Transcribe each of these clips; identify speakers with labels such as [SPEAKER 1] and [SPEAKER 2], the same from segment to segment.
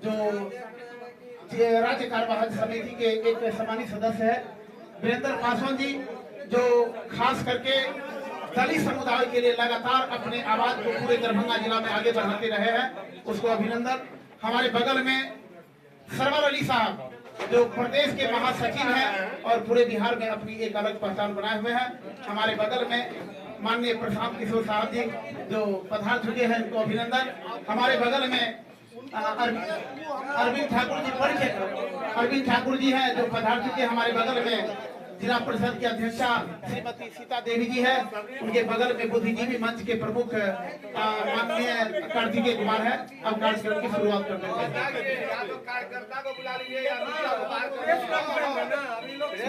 [SPEAKER 1] जो राज्य कार्यवाहक समिति के एक सम्मानित सदस्य है वीरेंद्र पासवान जी, जो खास करके दलित समुदाय के लिए लगातार अपने आवाज को पूरे दरभंगा जिला में आगे बढ़ाते रहे हैं, उसको अभिनंदन। हमारे बगल में सरवर अली साहब जो प्रदेश के महासचिव हैं और पूरे बिहार में अपनी एक अलग पहचान बनाए हुए हैं। हमारे बगल में माननीय प्रशांत किशोर साहब जी जो पधार चुके हैं, उनको अभिनंदन। हमारे बगल में अरविंद ठाकुर जी हैं जो पधार चुके हैं। हमारे बगल में जिला परिषद की अध्यक्षा श्रीमती सीता देवी जी है, उनके बगल में बुद्धिजीवी मंच के प्रमुख माननीय कार्तिकेय कुमार है। अब कार्यक्रम की शुरुआत करते हैं।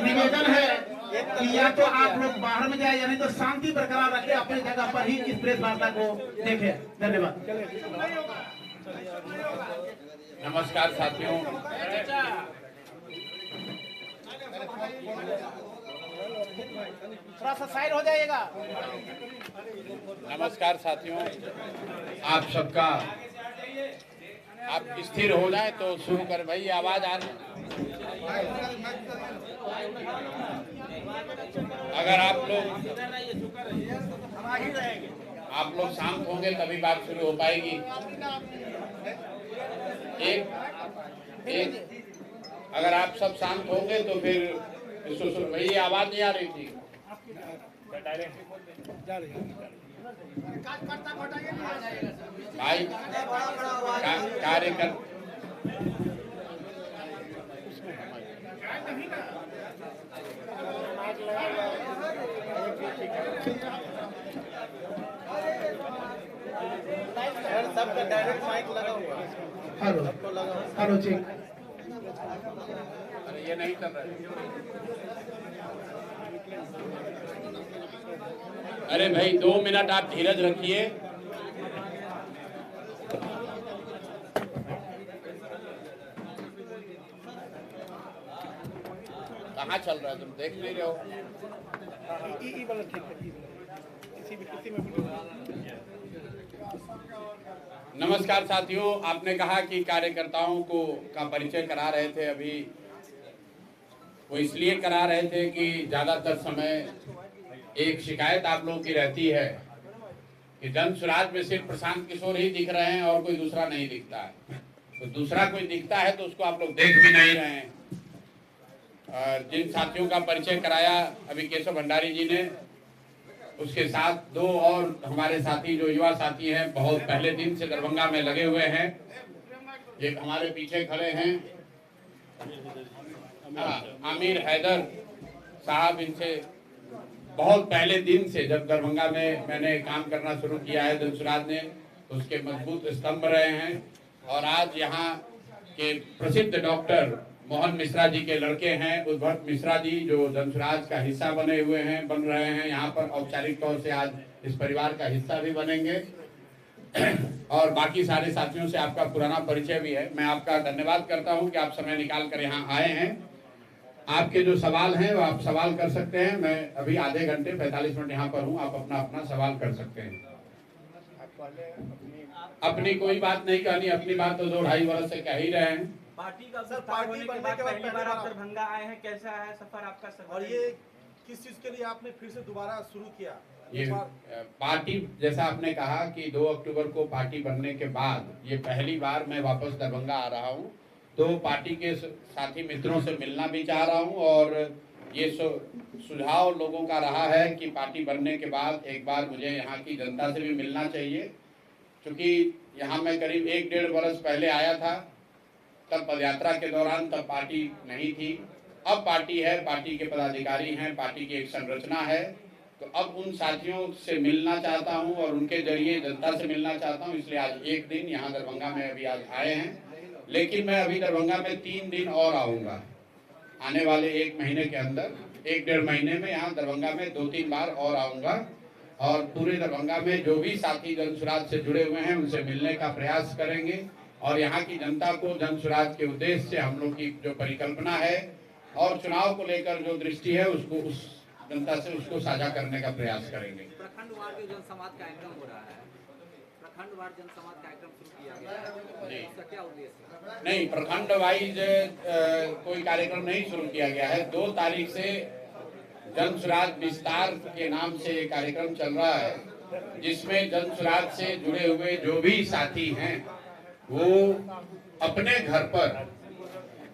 [SPEAKER 1] निवेदन है कि या तो आप लोग बाहर में जाए, यानी तो शांति बरकरार रखे, अपनी जगह पर ही इस प्रेस वार्ता को देखे। धन्यवाद।
[SPEAKER 2] नमस्कार साथियों,
[SPEAKER 1] थोड़ा सा साइड हो जाइएगा।
[SPEAKER 2] नमस्कार साथियों, आप सबका, आप स्थिर हो जाए तो शुरू कर। भाई आवाज आ रही, अगर आप लोग शांत होंगे तभी बात शुरू हो पाएगी। एक अगर आप सब शांत होंगे तो फिर इसको सुन। भाई ये आवाज नहीं आ रही थी। भाई कार्यकर्ता
[SPEAKER 3] सबका डायरेक्ट माइक लगा हुआ है।
[SPEAKER 1] Hello hello check.
[SPEAKER 2] अरे ये नहीं कर रहे। अरे भाई 2 मिनट आप धीरज रखिए। कहाँ चल रहा है, तुम देख नहीं रहे हो? नमस्कार साथियों, आपने कहा कि कार्यकर्ताओं को का परिचय करा रहे थे। अभी वो इसलिए करा रहे थे कि ज़्यादातर समय एक शिकायत आप लोगों की रहती है कि जन सुराज में सिर्फ प्रशांत किशोर ही दिख रहे हैं और कोई दूसरा नहीं दिखता है। तो दूसरा कोई दिखता है तो उसको आप लोग देख भी नहीं रहे हैं। और जिन साथियों का परिचय कराया अभी केशव भंडारी जी ने, उसके साथ 2 और हमारे साथी जो युवा साथी हैं, बहुत पहले दिन से दरभंगा में लगे हुए हैं। एक हमारे पीछे खड़े हैं आमिर हैदर साहब, इनसे बहुत पहले दिन से, जब दरभंगा में मैंने काम करना शुरू किया है जनसुराज ने, उसके मजबूत स्तंभ रहे हैं। और आज यहाँ के प्रसिद्ध डॉक्टर मोहन मिश्रा जी के लड़के हैं उद्भट मिश्रा जी, जो जनसुराज का हिस्सा बने हुए हैं, बन रहे हैं। यहाँ पर औपचारिक तौर से आज इस परिवार का हिस्सा भी बनेंगे। और बाकी सारे साथियों से आपका पुराना परिचय भी है। मैं आपका धन्यवाद करता हूँ कि आप समय निकाल कर यहाँ आए हैं। आपके जो सवाल हैं वो आप सवाल कर सकते हैं। मैं अभी आधे घंटे 45 मिनट यहाँ पर हूँ, आप अपना अपना सवाल कर सकते हैं। अपनी कोई बात नहीं कहनी, अपनी बात तो 2-2.5 वर्ष से कह ही रहे हैं।
[SPEAKER 3] पार्टी का सर, पार्टी बनने के बाद पहली बार आप दरभंगा आए हैं, कैसा है सफर आपका सर? और ये किस चीज के लिए आपने फिर से दोबारा शुरू किया?
[SPEAKER 2] ये पार्टी, जैसा आपने कहा कि 2 अक्टूबर को पार्टी बनने के बाद ये पहली बार मैं वापस दरभंगा आ रहा हूँ। तो पार्टी के साथी मित्रों से मिलना भी चाह रहा हूँ। और ये सुझाव लोगों का रहा है कि पार्टी बनने के बाद एक बार मुझे यहाँ की जनता से भी मिलना चाहिए, क्योंकि यहाँ मैं करीब 1-1.5 वर्ष पहले आया था। तब पदयात्रा के दौरान तब पार्टी नहीं थी, अब पार्टी है, पार्टी के पदाधिकारी हैं, पार्टी की एक संरचना है। तो अब उन साथियों से मिलना चाहता हूं और उनके जरिए जनता से मिलना चाहता हूं, इसलिए आज एक दिन यहाँ दरभंगा में अभी आज आए हैं। लेकिन मैं अभी दरभंगा में 3 दिन और आऊँगा, आने वाले 1 महीने के अंदर, 1-1.5 महीने में यहाँ दरभंगा में 2-3 बार और आऊँगा। और पूरे दरभंगा में जो भी साथी जनसुराज से जुड़े हुए हैं उनसे मिलने का प्रयास करेंगे। और यहाँ की जनता को जनसुराज के उद्देश्य से हम लोग की जो परिकल्पना है और चुनाव को लेकर जो दृष्टि है, उसको उस जनता से उसको साझा करने का प्रयास करेंगे।
[SPEAKER 3] प्रखंड वार के जनसंवाद का आयोजन हो रहा है,
[SPEAKER 4] प्रखंडवार जनसंवाद कार्यक्रम शुरू किया गया है, इसका क्या उद्देश्य है?
[SPEAKER 2] नहीं, प्रखंड वाइज कोई कार्यक्रम नहीं शुरू किया गया है। 2 तारीख से जन सुराज विस्तार के नाम से कार्यक्रम चल रहा है, जिसमें जन सुराज से जुड़े हुए जो भी साथी हैं वो अपने घर पर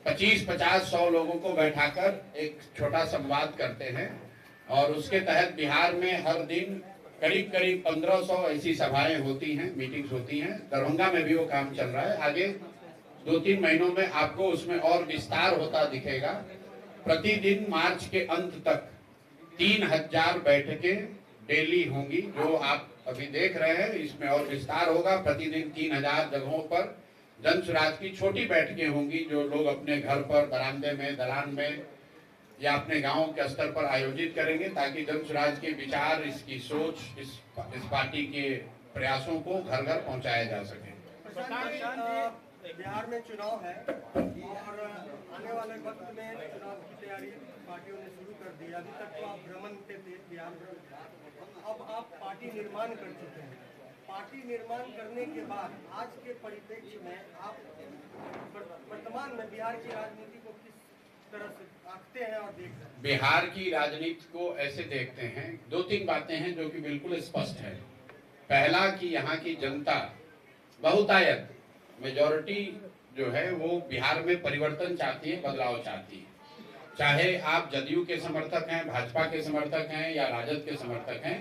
[SPEAKER 2] 25-50-100 लोगों को बैठाकर एक छोटा संवाद करते हैं और उसके तहत बिहार में हर दिन करीब 1500 ऐसी सभाएं होती हैं, मीटिंग्स होती हैं। दरभंगा में भी वो काम चल रहा है। आगे 2-3 महीनों में आपको उसमें और विस्तार होता दिखेगा। प्रतिदिन मार्च के अंत तक 3000 बैठकें डेली होंगी, जो आप अभी देख रहे हैं। इसमें और विस्तार होगा। प्रतिदिन 3000 जगहों पर जन सुराज की छोटी बैठकें होंगी, जो लोग अपने घर पर, बरामदे में, दलान में या अपने गांव के स्तर पर आयोजित करेंगे, ताकि जन सुराज के विचार, इसकी सोच, इस पार्टी के प्रयासों को घर घर पहुंचाया जा सके।
[SPEAKER 5] बिहार में चुनाव है और आने वाले वक्त में चुनाव की तैयारी पार्टियों ने शुरू कर दी। अभी तक तो आप भ्रमण पे थे बिहार में, अब आप पार्टी निर्माण कर चुके हैं। पार्टी निर्माण करने के बाद आज के परिप्रेक्ष्य में आप वर्तमान में बिहार की राजनीति को किस तरह से आंकते हैं और देखते हैं?
[SPEAKER 2] बिहार की राजनीति को ऐसे देखते हैं, 2-3 बातें हैं जो कि बिल्कुल स्पष्ट है। पहला कि यहाँ की जनता बहुतायत मेजॉरिटी जो है वो बिहार में परिवर्तन चाहती है, बदलाव चाहती है। चाहे आप जदयू के समर्थक हैं, भाजपा के समर्थक हैं या राजद के समर्थक हैं,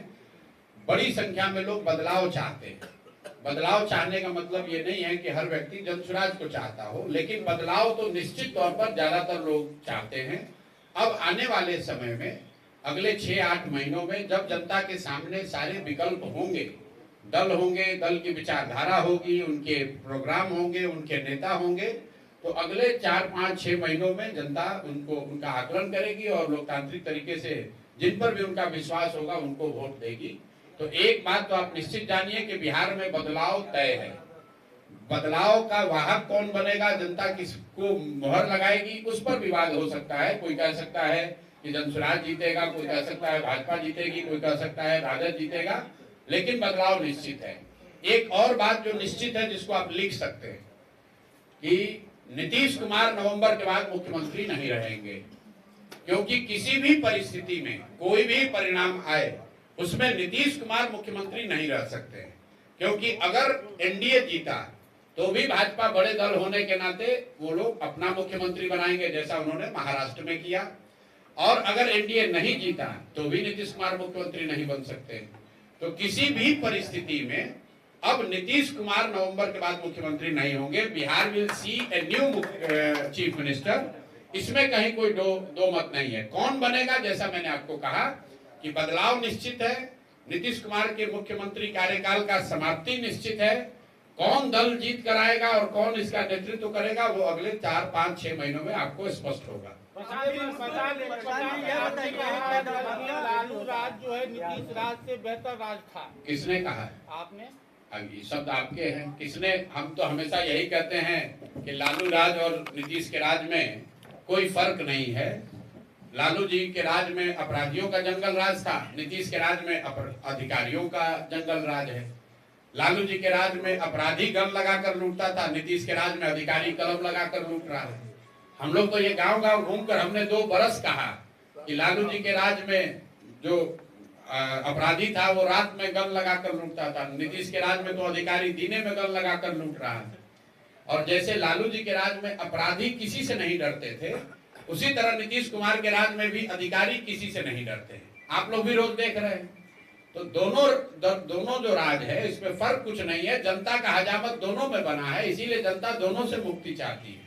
[SPEAKER 2] बड़ी संख्या में लोग बदलाव चाहते हैं। बदलाव चाहने का मतलब ये नहीं है कि हर व्यक्ति जन सुराज को चाहता हो, लेकिन बदलाव तो निश्चित तौर पर ज्यादातर लोग चाहते हैं। अब आने वाले समय में, अगले 6-8 महीनों में, जब जनता के सामने सारे विकल्प होंगे, दल होंगे, दल की विचारधारा होगी, उनके प्रोग्राम होंगे, उनके नेता होंगे, तो अगले 4-5-6 महीनों में जनता उनका आकलन करेगी और लोकतांत्रिक तरीके से जिन पर भी उनका विश्वास होगा उनको वोट देगी। तो एक बात तो आप निश्चित जानिए कि बिहार में बदलाव तय है। बदलाव का वाहक कौन बनेगा, जनता किसको मोहर लगाएगी, उस पर विवाद हो सकता है। कोई कह सकता है कि जन सुराज जीतेगा, कोई कह सकता है भाजपा जीतेगी, कोई कह सकता है राजद जीतेगा, लेकिन बदलाव निश्चित है। एक और बात जो निश्चित है, जिसको आप लिख सकते हैं, कि नीतीश कुमार नवंबर के बाद मुख्यमंत्री नहीं रहेंगे, क्योंकि किसी भी परिस्थिति में कोई भी परिणाम आए उसमें नीतीश कुमार मुख्यमंत्री नहीं रह सकते, क्योंकि अगर एनडीए जीता तो भी भाजपा बड़े दल होने के नाते वो लोग अपना मुख्यमंत्री बनाएंगे, जैसा उन्होंने महाराष्ट्र में किया। और अगर एनडीए नहीं जीता तो भी नीतीश कुमार मुख्यमंत्री नहीं बन सकते। तो किसी भी परिस्थिति में अब नीतीश कुमार नवंबर के बाद मुख्यमंत्री नहीं होंगे। Bihar will see a new chief minister. इसमें कहीं कोई दो मत नहीं है। कौन बनेगा, जैसा मैंने आपको कहा कि बदलाव निश्चित है, नीतीश कुमार के मुख्यमंत्री कार्यकाल का समाप्ति निश्चित है। कौन दल जीत कर आएगा और कौन इसका नेतृत्व करेगा, वो अगले 4-5-6 महीनों में आपको स्पष्ट होगा।
[SPEAKER 6] लालू राज जो है नीतीश राज से बेहतर राज था,
[SPEAKER 2] किसने कहा है?
[SPEAKER 6] आपने।
[SPEAKER 2] अब ये शब्द आपके हैं, किसने? हम तो हमेशा यही कहते हैं कि लालू राज और नीतीश के राज में कोई फर्क नहीं है। लालू जी के राज में अपराधियों का जंगल राज था, नीतीश के राज में अधिकारियों का जंगल राज है। लालू जी के राज में अपराधी गन लगाकर लूटता था, नीतीश के राज में अधिकारी कलम लगाकर लूट रहा है। हम लोग तो ये गांव-गांव घूमकर हमने 2 बरस कहा कि लालू जी के राज में जो अपराधी था वो रात में गन लगाकर लूटता था, नीतीश के राज में तो अधिकारी दिने में गन लगाकर लूट रहा है। और जैसे लालू जी के राज में अपराधी किसी से नहीं डरते थे, उसी तरह नीतीश कुमार के राज में भी अधिकारी किसी से नहीं डरते हैं। आप लोग भी रोज देख रहे हैं। तो दोनों जो राज है, इसमें फर्क कुछ नहीं है। जनता का हजामत दोनों में बना है, इसीलिए जनता दोनों से मुक्ति चाहती है।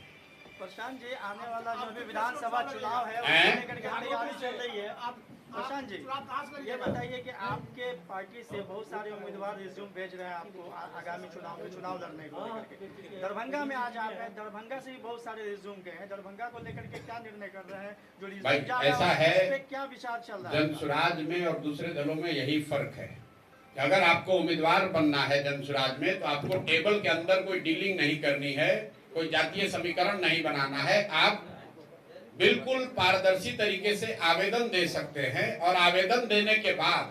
[SPEAKER 5] प्रशांत जी, आने वाला जो भी विधानसभा चुनाव है उसको लेकर के तैयारी चल रही है। आप प्रशांत जी ये बताइए कि आपके पार्टी से बहुत सारे उम्मीदवार रिज्यूम भेज रहे हैं आपको आगामी चुनाव में चुनाव लड़ने को लेकर के। दरभंगा में आज आप हैं, दरभंगा से भी बहुत सारे रिज्यूम गए हैं। दरभंगा को लेकर के क्या निर्णय कर रहे हैं? जो रिज्यूम
[SPEAKER 2] ऐसा है,
[SPEAKER 5] क्या विचार चल रहा है?
[SPEAKER 2] जन सुराज में और दूसरे दलों में यही फर्क है कि अगर आपको उम्मीदवार बनना है जन सुराज में, तो आपको टेबल के अंदर कोई डीलिंग नहीं करनी है, कोई जातीय समीकरण नहीं बनाना है। आप बिल्कुल पारदर्शी तरीके से आवेदन दे सकते हैं और आवेदन देने के बाद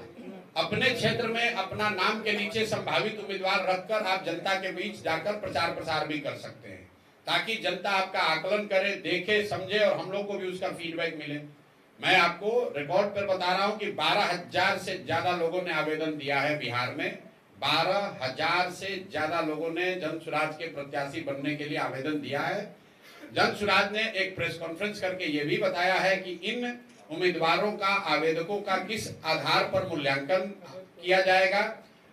[SPEAKER 2] अपने क्षेत्र में अपना नाम के नीचे संभावित उम्मीदवार रखकर आप जनता के बीच जाकर प्रचार प्रसार भी कर सकते हैं, ताकि जनता आपका आकलन करे, देखे, समझे और हम लोग को भी उसका फीडबैक मिले। मैं आपको रिकॉर्ड पर बता रहा हूं कि 12,000 से ज्यादा लोगों ने आवेदन दिया है बिहार में। 12,000 से ज्यादा लोगों ने जन स्वराज के प्रत्याशी बनने के लिए आवेदन दिया है। जन स्वराज ने एक प्रेस कॉन्फ्रेंस करके ये भी बताया है कि इन उम्मीदवारों का, आवेदकों का किस आधार पर मूल्यांकन किया जाएगा।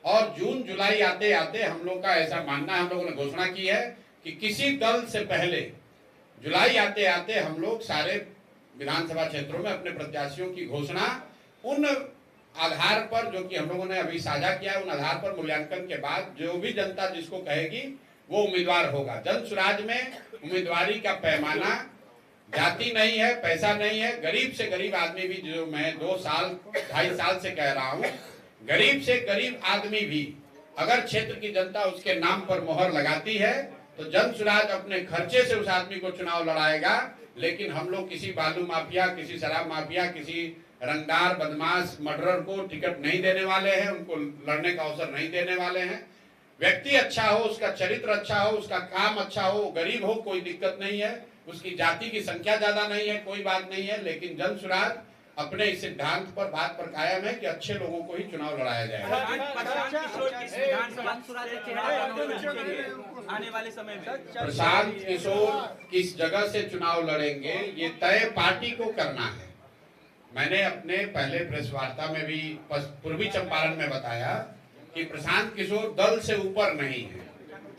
[SPEAKER 2] और जून जुलाई आते आते हम लोग का ऐसा मानना है, हम लोगों ने घोषणा की है कि किसी दल से पहले जुलाई आते आते हम लोग सारे विधानसभा क्षेत्रों में अपने प्रत्याशियों की घोषणा उन आधार पर, जो कि हम लोगों ने अभी साझा किया है, उन आधार पर मूल्यांकन के बाद जो भी जनता जिसको कहेगी वो उम्मीदवार होगा। जन स्वराज में उम्मीदवारी का पैमाना जाति नहीं है, पैसा नहीं है। गरीब से गरीब आदमी भी, जो मैं 2 साल 2.5 साल से कह रहा हूं, गरीब से गरीब आदमी भी अगर क्षेत्र की जनता उसके नाम पर मोहर लगाती है तो जन स्वराज अपने खर्चे से उस आदमी को चुनाव लड़ाएगा। लेकिन हम लोग किसी बालू माफिया, किसी शराब माफिया, किसी रंगदार बदमाश मर्डरर को टिकट नहीं देने वाले हैं, उनको लड़ने का अवसर नहीं देने वाले हैं। व्यक्ति अच्छा हो, उसका चरित्र अच्छा हो, उसका काम अच्छा हो, गरीब हो, कोई दिक्कत नहीं है, उसकी जाति की संख्या ज्यादा नहीं है, कोई बात नहीं है। लेकिन जन स्वराज अपने इस सिद्धांत पर, बात पर कायम है कि अच्छे लोगों को ही चुनाव लड़ाया जाएगा।
[SPEAKER 3] आने वाले समय में
[SPEAKER 2] प्रशांत किशोर किस जगह से चुनाव लड़ेंगे ये तय पार्टी को करना है। मैंने अपने पहले प्रेस वार्ता में भी पूर्वी चंपारण में बताया कि प्रशांत किशोर दल से ऊपर नहीं है।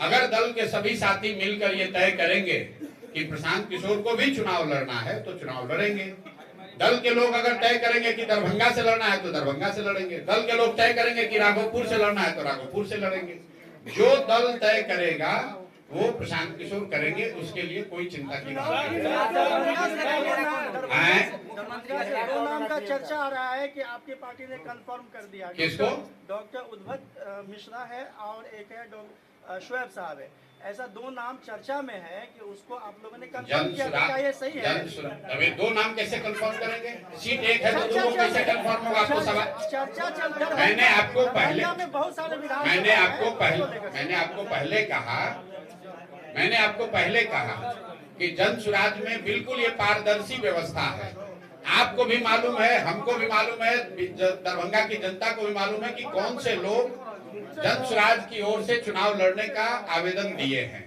[SPEAKER 2] अगर दल के सभी साथी मिलकर ये तय करेंगे कि प्रशांत किशोर को भी चुनाव लड़ना है तो चुनाव लड़ेंगे। दल के लोग अगर तय करेंगे कि दरभंगा से लड़ना है तो दरभंगा से लड़ेंगे। दल के लोग तय करेंगे कि राघोपुर से लड़ना है तो राघोपुर से लड़ेंगे। जो दल तय करेगा वो प्रशांत किशोर करेंगे, उसके लिए कोई चिंता की बात नहीं।
[SPEAKER 5] दो नाम का चर्चा आ रहा है कि आपकी पार्टी ने कंफर्म कर दिया।
[SPEAKER 2] किसको?
[SPEAKER 5] डॉक्टर उद्भट मिश्रा है और एक है शोएब साहब है। ऐसा 2 नाम चर्चा में है कि उसको आप लोगों ने कंफर्म किया, क्या ये सही है?
[SPEAKER 2] अभी 2 नाम कैसे कंफर्म करेंगे? सीट एक है तो 2 कैसे कंफर्म होगा? आपको सवाल
[SPEAKER 5] चर्चा चल रहा है।
[SPEAKER 2] मैंने आपको पहले
[SPEAKER 5] बहुत सारे विधान
[SPEAKER 2] मैंने आपको पहले कहा कि जन स्वराज में बिल्कुल ये पारदर्शी व्यवस्था है। आपको भी मालूम है, हमको भी मालूम है, दरभंगा की जनता को भी मालूम है कि कौन से लोग जन स्वराज की ओर से चुनाव लड़ने का आवेदन दिए हैं।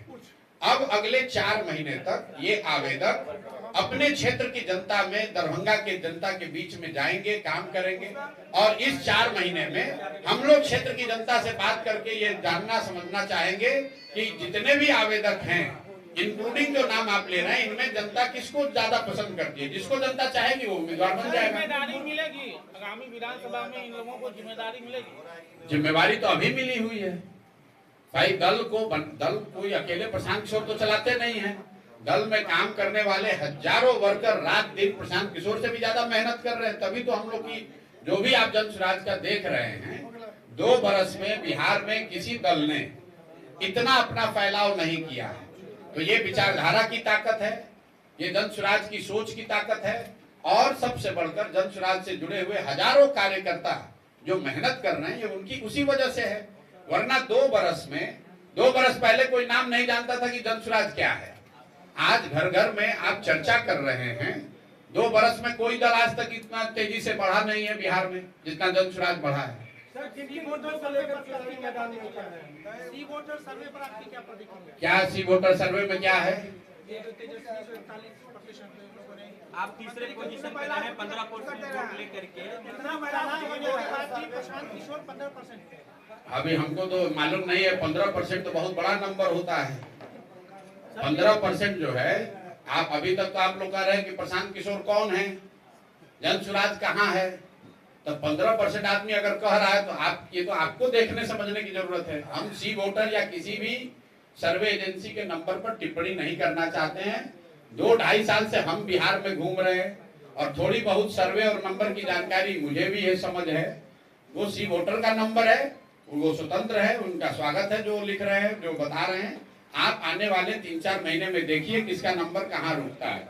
[SPEAKER 2] अब अगले 4 महीने तक ये आवेदक अपने क्षेत्र की जनता में, दरभंगा के जनता के बीच में जाएंगे, काम करेंगे। और इस 4 महीने में हम लोग क्षेत्र की जनता से बात करके ये जानना समझना चाहेंगे कि जितने भी आवेदक हैं, इंक्लूडिंग जो नाम आप ले रहे हैं, इनमें जनता किसको ज्यादा पसंद करती है। जिसको जनता चाहेगी वो उम्मीदवार बन जाएगा।
[SPEAKER 6] जिम्मेदारी मिलेगी आगामी विधानसभा में, इन लोगों को जिम्मेदारी मिलेगी।
[SPEAKER 2] जिम्मेवारी तो अभी मिली हुई है भाई। दल कोई अकेले प्रशांत किशोर तो चलाते नहीं है। दल में काम करने वाले हजारों वर्कर रात दिन प्रशांत किशोर से भी ज्यादा मेहनत कर रहे हैं। तभी तो हम लोग की जो भी आप जन स्वराज का देख रहे हैं, 2 बरस में बिहार में किसी दल ने इतना अपना फैलाव नहीं किया है। तो ये विचारधारा की ताकत है, ये जन स्वराज की सोच की ताकत है। और सबसे बढ़कर जन स्वराज से जुड़े हुए हजारों कार्यकर्ता जो मेहनत कर रहे हैं, ये उनकी उसी वजह से है। वरना 2 बरस पहले कोई नाम नहीं जानता था कि जन स्वराज क्या है। आज घर घर में आप चर्चा कर रहे हैं। 2 बरस में कोई दल आज तक इतना तेजी से बढ़ा नहीं है बिहार में जितना जन स्वराज बढ़ा है। क्या सी वोटर सर्वे में क्या है?
[SPEAKER 3] आप तीसरे पोजीशन पे रहे, 15% वोट लेकर के।
[SPEAKER 2] अभी हमको तो मालूम नहीं है। 15% तो बहुत बड़ा नंबर होता है। 15% जो है, आप अभी तक तो आप लोग कह रहे हैं कि प्रशांत किशोर कौन है, जन स्वराज कहाँ है। तो 15% आदमी अगर कह रहा है तो ये तो आपको देखने समझने की जरूरत है। हम सी वोटर या किसी भी सर्वे एजेंसी के नंबर पर टिप्पणी नहीं करना चाहते हैं। 2-2.5 साल से हम बिहार में घूम रहे हैं और थोड़ी बहुत सर्वे और नंबर की जानकारी मुझे भी ये समझ है। वो सी वोटर का नंबर है, वो स्वतंत्र है, उनका स्वागत है जो लिख रहे हैं, जो बता रहे हैं। आप आने वाले 3-4 महीने में देखिए किसका नंबर कहाँ रुकता है।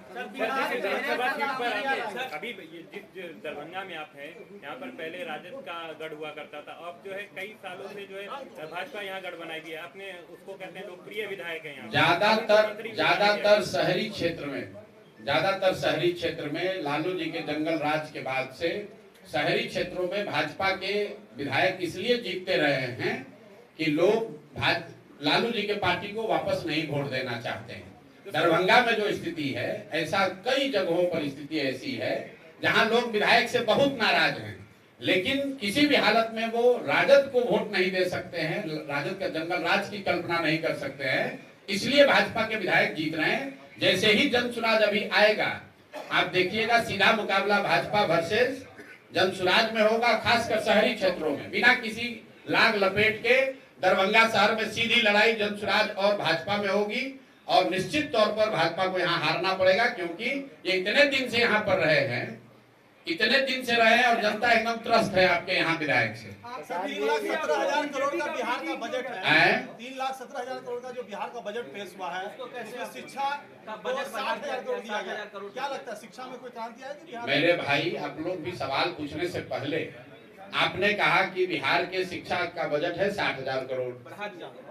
[SPEAKER 7] अभी जिस दरभंगा में आप हैं, यहाँ पर पहले राजद का गढ़ हुआ करता था, अब जो है कई सालों से जो है भाजपा यहाँ गढ़ बनाई है। आपने उसको कहते हैं लोकप्रिय विधायक है यहाँ।
[SPEAKER 2] ज्यादातर शहरी क्षेत्र में लालू जी के जंगल राज के बाद से शहरी क्षेत्रों में भाजपा के विधायक इसलिए जीतते रहे हैं कि लोग लालू जी के पार्टी को वापस नहीं वोट देना चाहते हैं। दरभंगा में जो स्थिति है, ऐसा कई जगहों पर स्थिति ऐसी है जहां लोग विधायक से बहुत नाराज हैं, लेकिन किसी भी हालत में वो राजद को वोट नहीं दे सकते हैं, राजद का जंगल राज की कल्पना नहीं कर सकते हैं, इसलिए भाजपा के विधायक जीत रहे हैं। जैसे ही जनसुराज अभी आएगा, आप देखिएगा सीधा मुकाबला भाजपा वर्सेस जनसुराज में होगा, खासकर शहरी क्षेत्रों में बिना किसी लाग लपेट के दरभंगा शहर में सीधी लड़ाई जनसुराज और भाजपा में होगी और निश्चित तौर पर भाजपा को यहाँ हारना पड़ेगा, क्योंकि ये इतने दिन से यहाँ पर रहे हैं, इतने दिन से रहे हैं और जनता एकदम त्रस्त है आपके यहाँ विधायक से।
[SPEAKER 3] 3,17,000 करोड़ का बिहार का बजट है, 3,17,000 करोड़ का जो बिहार का बजट पेश हुआ है, शिक्षा का बजट 60,000 करोड़ दिया गया। क्या लगता है शिक्षा में कोई क्रांति आएगी बिहार?
[SPEAKER 2] मेरे भाई, आप लोग भी सवाल पूछने से पहले आपने कहा कि बिहार के शिक्षा का बजट है 60,000 करोड़।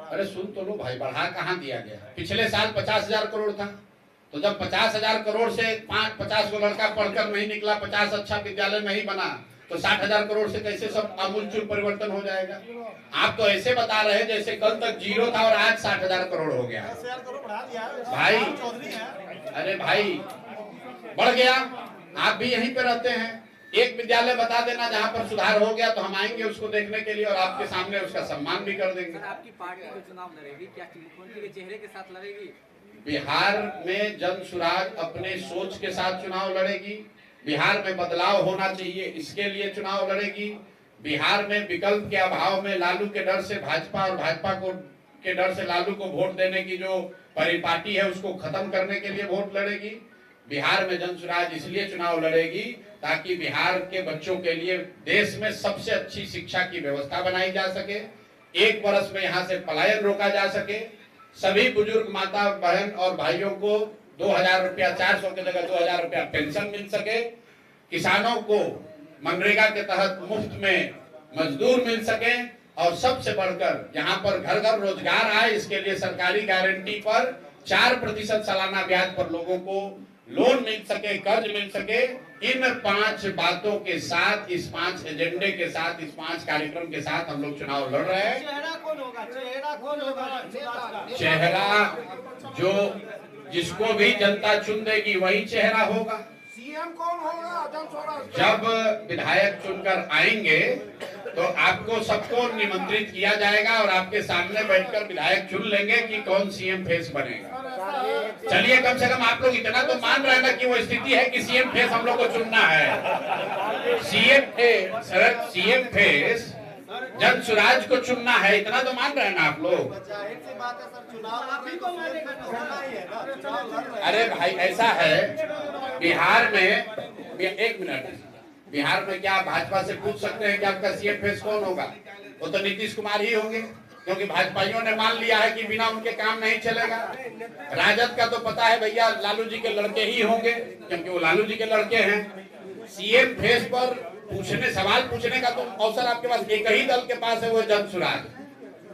[SPEAKER 2] अरे सुन तो लो भाई, बढ़ा कहाँ दिया गया? पिछले साल 50,000 करोड़ था, तो जब 50,000 करोड़ से 50 को लड़का पढ़कर नहीं निकला, 50 अच्छा विद्यालय नहीं बना, तो 60,000 करोड़ से कैसे सब आमूलचूल परिवर्तन हो जाएगा? आप तो ऐसे बता रहे जैसे कल तक 0 था और आज 60,000 करोड़ हो गया भाई। अरे भाई बढ़ गया। आप भी यहीं पे रहते हैं, एक विद्यालय बता देना जहाँ पर सुधार हो गया, तो हम आएंगे उसको देखने के लिए और आपके सामने उसका सम्मान भी कर देंगे।
[SPEAKER 4] सर, आपकी पार्टी जो चुनाव लड़ेगी, क्या मुख्यमंत्री के चेहरे के साथ लड़ेगी?
[SPEAKER 2] बिहार में जनसुराज अपने सोच के साथ चुनाव लड़ेगी। बिहार में बदलाव होना चाहिए, इसके लिए चुनाव लड़ेगी। बिहार में विकल्प के अभाव में लालू के डर से भाजपा और भाजपा को के डर से लालू को वोट देने की जो परिपाटी है उसको खत्म करने के लिए वोट लड़ेगी। बिहार में जनसुराज इसलिए चुनाव लड़ेगी ताकि बिहार के बच्चों के लिए देश में सबसे अच्छी शिक्षा की व्यवस्था बनाई जा सके, 1 वर्ष में यहाँ से पलायन रोका जा सके, सभी बुजुर्ग माता बहन और भाइयों को 2,000 रुपया 400 की जगह 2,000 रुपया पेंशन मिल सके, किसानों को मनरेगा के तहत मुफ्त में मजदूर मिल सके और सबसे बढ़कर यहाँ पर घर घर रोजगार आए। इसके लिए सरकारी गारंटी पर 4% सालाना ब्याज पर लोगों को लोन मिल सके, कर्ज मिल सके। इन 5 बातों के साथ, इस 5 एजेंडे के साथ, इस 5 कार्यक्रम के साथ हम लोग चुनाव लड़ रहे हैं।
[SPEAKER 3] चेहरा कौन होगा? चेहरा कौन होगा?
[SPEAKER 2] चेहरा जो जिसको भी जनता चुन देगी वही चेहरा होगा।
[SPEAKER 3] सीएम कौन होगा?
[SPEAKER 2] जब विधायक चुनकर आएंगे तो आपको सबको निमंत्रित किया जाएगा और आपके सामने बैठकर विधायक चुन लेंगे कि कौन सीएम फेस बनेगा। चलिए, कम से कम आप लोग इतना तो मान रहे हैं ना कि वो स्थिति है कि सीएम फेस हम लोग को चुनना है। सीएम फेस जनसुराज को चुनना है, इतना तो मान रहे हैं ना आप लोग। अरे भाई ऐसा है, बिहार में 1 मिनट, बिहार में क्या भाजपा से पूछ सकते हैं कि आपका सीएम फेस कौन होगा? वो तो नीतीश कुमार ही होंगे, क्योंकि भाजपाइयों ने मान लिया है कि बिना उनके काम नहीं चलेगा। राजद का तो पता है भैया लालू जी के लड़के ही होंगे, क्योंकि वो लालू जी के लड़के हैं। सीएम फेस पर सवाल पूछने का तो अवसर आपके पास एक ही दल के पास है, वो जनसुराज,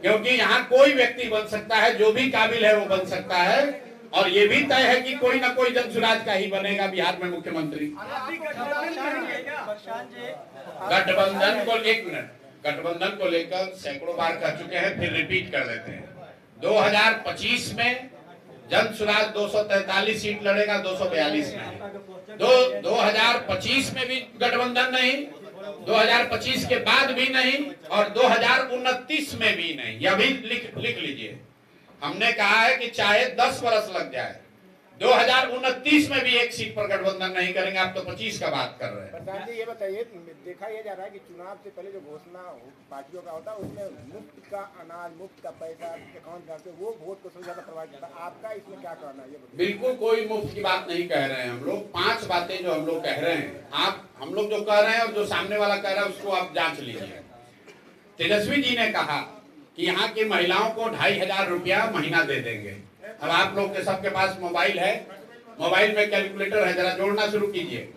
[SPEAKER 2] क्योंकि यहाँ कोई व्यक्ति बन सकता है, जो भी काबिल है वो बन सकता है और ये भी तय है कि कोई ना कोई जनसुराज का ही बनेगा बिहार में मुख्यमंत्री। गठबंधन को 1 मिनट, गठबंधन को लेकर सैकड़ों बार कह चुके हैं, फिर रिपीट कर देते हैं। 2025 में जनसुराज 243 सीट लड़ेगा, 242 में। 2025 में भी गठबंधन नहीं, 2025 के बाद भी नहीं और 2029 में भी नहीं। यह भी लिख लीजिए। हमने कहा है कि चाहे 10 वर्ष लग जाए, 2029 में भी 1 सीट पर गठबंधन नहीं करेंगे। आप तो 25 का बात कर रहे हैं।
[SPEAKER 8] प्रधान जी, ये बताइए, देखा यह जा रहा है कि चुनाव से पहले जो घोषणा पार्टियों का होता है उसमें मुफ्त का अनाज, मुफ्त का पैसा अकाउंट डालते, वो वोट को सबसे ज्यादा प्रभावित करता है। आपका इसमें क्या कहना है? ये
[SPEAKER 2] बिल्कुल कोई मुफ्त की बात नहीं कह रहे हैं हम लोग। 5 बातें जो हम लोग कह रहे हैं, हम लोग जो कह रहे हैं और जो सामने वाला कह रहा है उसको आप जांच लीजिए। तेजस्वी जी ने कहा कि यहाँ की महिलाओं को 2500 रुपया महीना दे देंगे। अब आप लोग के सबके पास मोबाइल है, मोबाइल में कैलकुलेटर है, जरा जोड़ना शुरू कीजिए।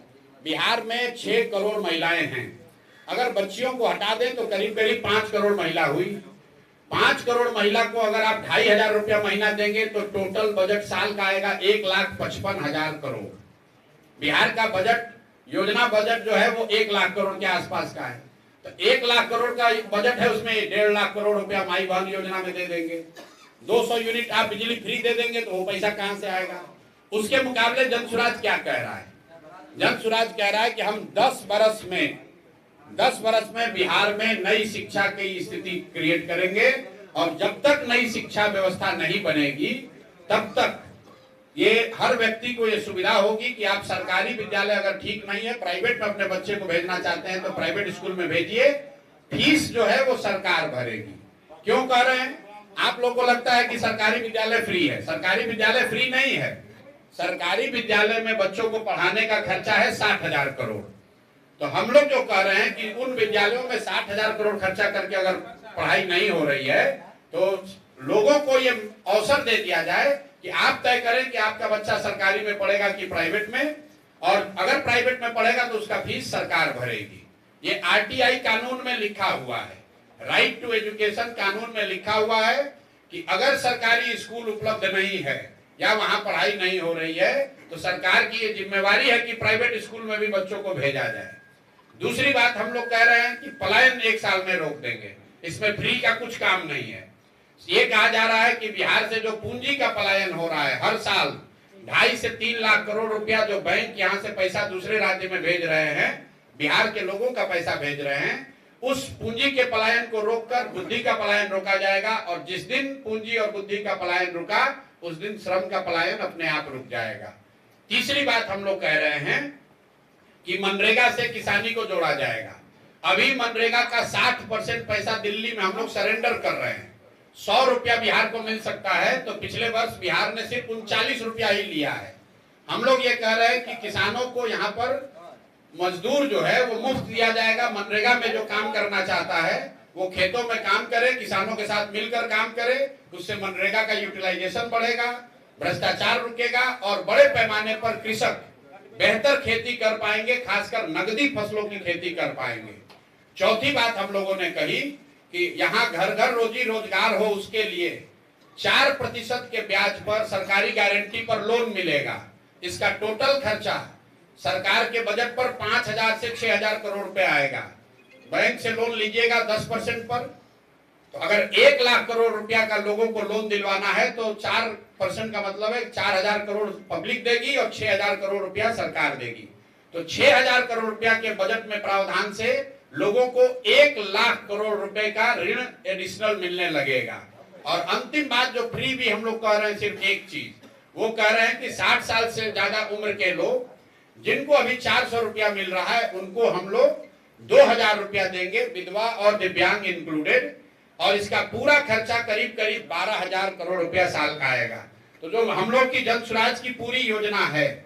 [SPEAKER 2] बिहार में 6 करोड़ महिलाएं हैं, अगर बच्चियों को हटा दें तो करीब करीब 5 करोड़ महिला हुई। 5 करोड़ महिला को अगर आप 2500 रुपया महीना देंगे तो टोटल बजट साल का आएगा 1,55,000 करोड़। बिहार का बजट, योजना बजट जो है वो 1 लाख करोड़ के आसपास का है। तो 1 लाख करोड़ का बजट है, उसमें 1.5 लाख करोड़ रुपया माई बहन योजना में दे देंगे। 200 यूनिट आप बिजली फ्री दे देंगे तो वो पैसा कहां से आएगा? उसके मुकाबले जन स्वराज क्या कह रहा है? जन स्वराज कह रहा है कि हम 10 बरस में बिहार में नई शिक्षा की स्थिति क्रिएट करेंगे, और जब तक नई शिक्षा व्यवस्था नहीं बनेगी तब तक ये हर व्यक्ति को ये सुविधा होगी कि आप सरकारी विद्यालय अगर ठीक नहीं है, प्राइवेट में अपने बच्चे को भेजना चाहते हैं तो प्राइवेट स्कूल में भेजिए, फीस जो है वो सरकार भरेगी। क्यों कह रहे हैं? आप लोगों को लगता है कि सरकारी विद्यालय फ्री है। सरकारी विद्यालय फ्री नहीं है। सरकारी विद्यालय में बच्चों को पढ़ाने का खर्चा है 60,000 करोड़। तो हम लोग जो कह रहे हैं कि उन विद्यालयों में 60,000 करोड़ खर्चा करके अगर पढ़ाई नहीं हो रही है तो लोगों को ये अवसर दे दिया जाए कि आप तय करें कि आपका बच्चा सरकारी में पढ़ेगा कि प्राइवेट में, और अगर प्राइवेट में पढ़ेगा तो उसका फीस सरकार भरेगी। ये आरटीआई कानून में लिखा हुआ है, राइट टू एजुकेशन कानून में लिखा हुआ है कि अगर सरकारी स्कूल उपलब्ध नहीं है या वहां पढ़ाई नहीं हो रही है तो सरकार की ये जिम्मेवारी है कि प्राइवेट स्कूल में भी बच्चों को भेजा जाए। दूसरी बात हम लोग कह रहे हैं कि पलायन 1 साल में रोक देंगे, इसमें फ्री का कुछ काम नहीं है। ये कहा जा रहा है कि बिहार से जो पूंजी का पलायन हो रहा है, हर साल 2.5 से 3 लाख करोड़ रुपया जो बैंक यहाँ से पैसा दूसरे राज्य में भेज रहे हैं, बिहार के लोगों का पैसा भेज रहे हैं, उस पूंजी के पलायन को रोककर बुद्धि का पलायन रोका जाएगा। और जिस दिन पूंजी और बुद्धि का पलायन रुका उस दिन श्रम का पलायन अपने आप रुक जाएगा। तीसरी बात हम लोग कह रहे हैं कि मनरेगा से किसानी को जोड़ा जाएगा। अभी मनरेगा का 60% पैसा दिल्ली में हम लोग सरेंडर कर रहे हैं। 100 रुपया बिहार को मिल सकता है, तो पिछले वर्ष बिहार ने सिर्फ 39 रुपया ही लिया है। हम लोग ये कह रहे हैं कि किसानों को यहाँ पर मजदूर जो है वो मुफ्त दिया जाएगा। मनरेगा में जो काम करना चाहता है वो खेतों में काम करे, किसानों के साथ मिलकर काम करे, उससे मनरेगा का यूटिलाइजेशन बढ़ेगा, भ्रष्टाचार रुकेगा और बड़े पैमाने पर कृषक बेहतर खेती कर पाएंगे, खासकर नगदी फसलों की खेती कर पाएंगे। चौथी बात हम लोगों ने कही कि यहाँ घर घर रोजी रोजगार हो, उसके लिए 4% के ब्याज पर सरकारी गारंटी पर लोन मिलेगा। इसका टोटल खर्चा सरकार के बजट पर 5,000 से 6,000 करोड़ रुपए आएगा। बैंक से लोन लीजिएगा 10% पर, तो अगर 1 लाख करोड़ रुपया का लोगों को लोन दिलवाना है तो 4% का मतलब है 4,000 करोड़ पब्लिक देगी और 6,000 करोड़ रुपया सरकार देगी। तो 6,000 करोड़ रुपया के बजट में प्रावधान से लोगों को 1 लाख करोड़ रुपए का ऋण एडिशनल मिलने लगेगा। और अंतिम बात जो फ्री भी हम लोग कह रहे हैं, सिर्फ एक चीज, वो कह रहे हैं कि 60 साल से ज्यादा उम्र के लोग जिनको अभी 400 रुपया मिल रहा है उनको हम लोग 2,000 रुपया देंगे, विधवा और दिव्यांग इंक्लूडेड, और इसका पूरा खर्चा करीब करीब 12,000 करोड़ रुपया साल का आएगा। तो जो हम लोग की जन स्वराज की पूरी योजना है,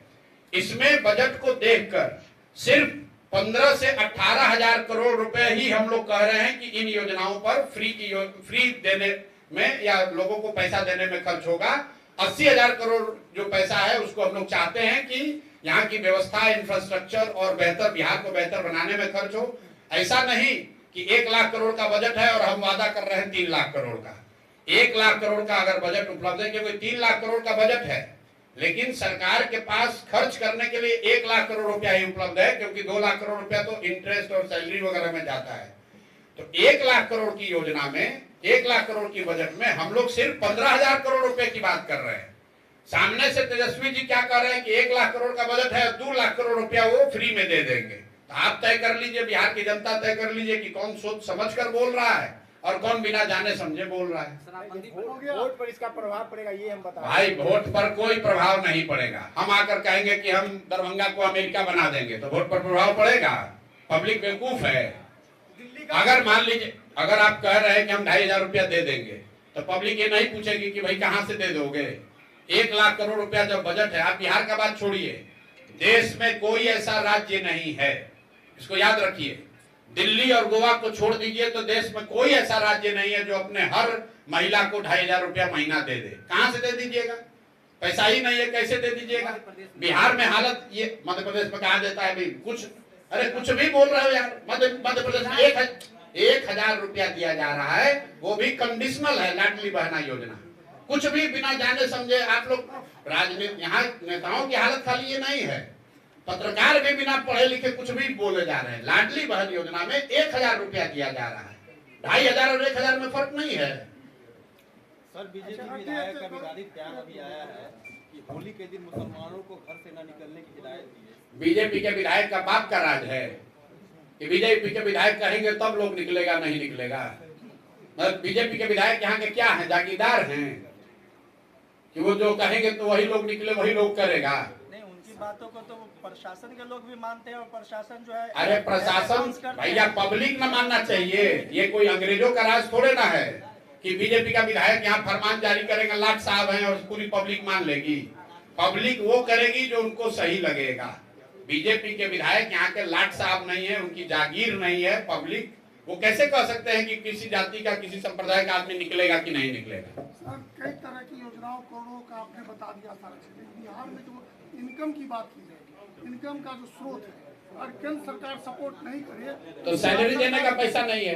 [SPEAKER 2] इसमें बजट को देखकर सिर्फ 15 से 18,000 करोड़ रुपए ही हम लोग कह रहे हैं कि इन योजनाओं पर फ्री देने में या लोगों को पैसा देने में खर्च होगा। 80,000 करोड़ जो पैसा है उसको हम लोग चाहते हैं कि यहाँ की व्यवस्था, इंफ्रास्ट्रक्चर और बेहतर बिहार को बेहतर बनाने में खर्च हो। ऐसा नहीं कि 1 लाख करोड़ का बजट है और हम वादा कर रहे हैं 3 लाख करोड़ का। 1 लाख करोड़ का अगर बजट उपलब्ध है, क्योंकि 3 लाख करोड़ का बजट है, लेकिन सरकार के पास खर्च करने के लिए 1 लाख करोड़ रुपया ही उपलब्ध है, क्योंकि 2 लाख करोड़ रुपया तो इंटरेस्ट और सैलरी वगैरह में जाता है। तो 1 लाख करोड़ की योजना में, 1 लाख करोड़ की बजट में हम लोग सिर्फ 15,000 करोड़ रुपए की बात कर रहे हैं। सामने से तेजस्वी जी क्या कर रहे हैं कि 1 लाख करोड़ का बजट है, 2 लाख करोड़ रुपया वो फ्री में दे देंगे। तो आप तय कर लीजिए, बिहार की जनता तय कर लीजिए कि कौन सोच समझ कर बोल रहा है और कौन बिना जाने समझे बोल रहा है।
[SPEAKER 8] वोट पर इसका प्रभाव पड़ेगा, ये हम बता।
[SPEAKER 2] भाई वोट पर कोई प्रभाव नहीं पड़ेगा। हम आकर कहेंगे कि हम दरभंगा को अमेरिका बना देंगे तो वोट पर प्रभाव पड़ेगा? पब्लिक बेवकूफ है। अगर मान लीजिए, अगर आप कह रहे हैं कि हम 2,500 रुपया दे देंगे तो पब्लिक ये नहीं पूछेगी कि भाई कहां से दे दोगे। 1 लाख करोड़ रुपया जब बजट है, आप बिहार का बात छोड़िए, देश में कोई ऐसा राज्य नहीं है, इसको याद रखिए, दिल्ली और गोवा को छोड़ दीजिए तो देश में कोई ऐसा राज्य नहीं है जो अपने हर महिला को 2,500 रुपया महीना दे दे। कहां से दे दीजिएगा? पैसा ही नहीं है, कैसे दे दीजिएगा? बिहार में हालत ये, मध्य प्रदेश में कहा देता है भी कुछ, अरे कुछ भी बोल रहे हो यार। मध्य प्रदेश में 1,000 रुपया दिया जा रहा है, वो भी कंडीशनल है, लाडली बहना योजना। कुछ भी बिना जाने समझे आप लोग राजनीति, यहाँ नेताओं की हालत खाली ये नहीं है, पत्रकार भी बिना पढ़े लिखे कुछ भी बोले जा रहे हैं। लाडली बहन योजना में 1,000 रुपया दिया जा रहा है, 2,500 और 1,000 में फर्क नहीं है।
[SPEAKER 4] सर, बीजेपी विधायक का विवादित बयान अभी आया है कि होली के दिन मुसलमानों को घर से न निकलने की हिदायत दी है।
[SPEAKER 2] बीजेपी के विधायक का बाप का राज है कि बीजेपी के विधायक कहेंगे तब लोग निकलेगा, नहीं निकलेगा। मतलब बीजेपी के विधायक यहाँ के क्या हैं? जागीरदार हैं कि वो जो कहेंगे तो वही लोग निकले, वही लोग करेगा?
[SPEAKER 5] नहीं, उनकी बातों को तो प्रशासन के लोग भी मानते हैं और प्रशासन जो है,
[SPEAKER 2] अरे प्रशासन भैया, पब्लिक न मानना चाहिए। ये कोई अंग्रेजों का राज थोड़े ना है कि बीजेपी का विधायक यहाँ फरमान जारी करेगा, लाट साहब हैं और पूरी पब्लिक मान लेगी। पब्लिक वो करेगी जो उनको सही लगेगा। बीजेपी के विधायक यहाँ के लाट साहब नहीं है, उनकी जागीर नहीं है। पब्लिक वो कैसे कह सकते हैं कि किसी जाति का, किसी संप्रदाय का आदमी निकलेगा कि नहीं निकलेगा?
[SPEAKER 9] सर, कई तरह की योजनाओं, करोड़ों का आपने बता दिया सारा चीजें। बिहार में जो इनकम की बात की जाए, इनकम का जो स्रोत है, और केंद्र सरकार सपोर्ट नहीं करे
[SPEAKER 2] तो सैलरी देने का पैसा नहीं है।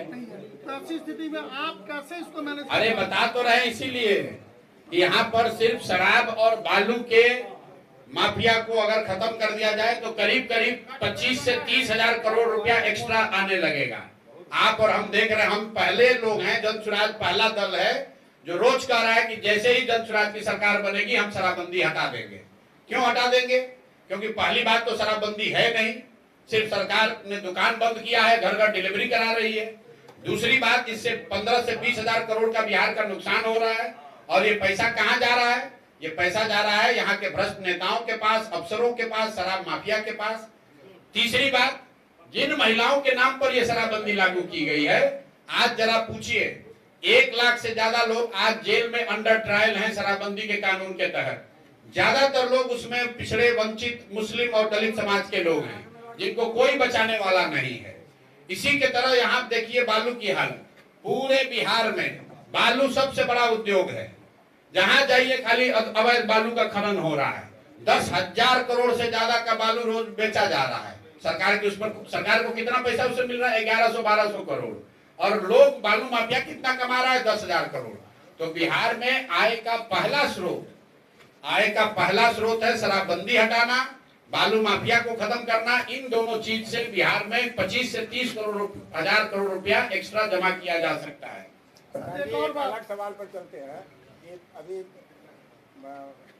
[SPEAKER 9] तो ऐसी स्थिति में आप कैसे इसको मैनेज?
[SPEAKER 2] अरे बता तो रहे, इसीलिए यहाँ पर सिर्फ शराब और बालू के माफिया को अगर खत्म कर दिया जाए तो करीब करीब 25 से 30,000 करोड़ रुपया एक्स्ट्रा आने लगेगा। आप और हम देख रहे हैं, हम पहले लोग हैं, जन सुराज पहला दल है जो रोज कह रहा है कि जैसे ही जन सुराज की सरकार बनेगी हम शराबबंदी हटा देंगे। क्यों हटा देंगे? क्योंकि पहली बात तो शराबबंदी है नहीं, सिर्फ सरकार ने दुकान बंद किया है, घर घर डिलीवरी करा रही है। दूसरी बात, इससे 15 से 20,000 करोड़ का बिहार का नुकसान हो रहा है। और ये पैसा कहाँ जा रहा है? ये पैसा जा रहा है यहाँ के भ्रष्ट नेताओं के पास, अफसरों के पास, शराब माफिया के पास। तीसरी बात, जिन महिलाओं के नाम पर ये शराबबंदी लागू की गई है, आज जरा पूछिए, 1 लाख से ज्यादा लोग आज जेल में अंडर ट्रायल हैं शराबबंदी के कानून के तहत। ज्यादातर लोग उसमें पिछड़े, वंचित, मुस्लिम और दलित समाज के लोग हैं जिनको कोई बचाने वाला नहीं है। इसी के तरह यहाँ देखिए बालू की हालत, पूरे बिहार में बालू सबसे बड़ा उद्योग है। जहां जाइए खाली अवैध बालू का खनन हो रहा है। 10,000 करोड़ से ज्यादा का बालू रोज बेचा जा रहा है। सरकार के उस पर, सरकार को कितना पैसा उससे मिल रहा है? 1100-1200 करोड़। और लोग, बालू माफिया कितना कमा रहा है? 10,000 करोड़। तो बिहार में आय का पहला स्रोत है शराबबंदी हटाना, बालू माफिया को खत्म करना। इन दोनों चीज से बिहार में 25 से 30,000 करोड़ रुपया एक्स्ट्रा जमा किया जा सकता है।
[SPEAKER 8] एक अलग सवाल पर चलते हैं कि अभी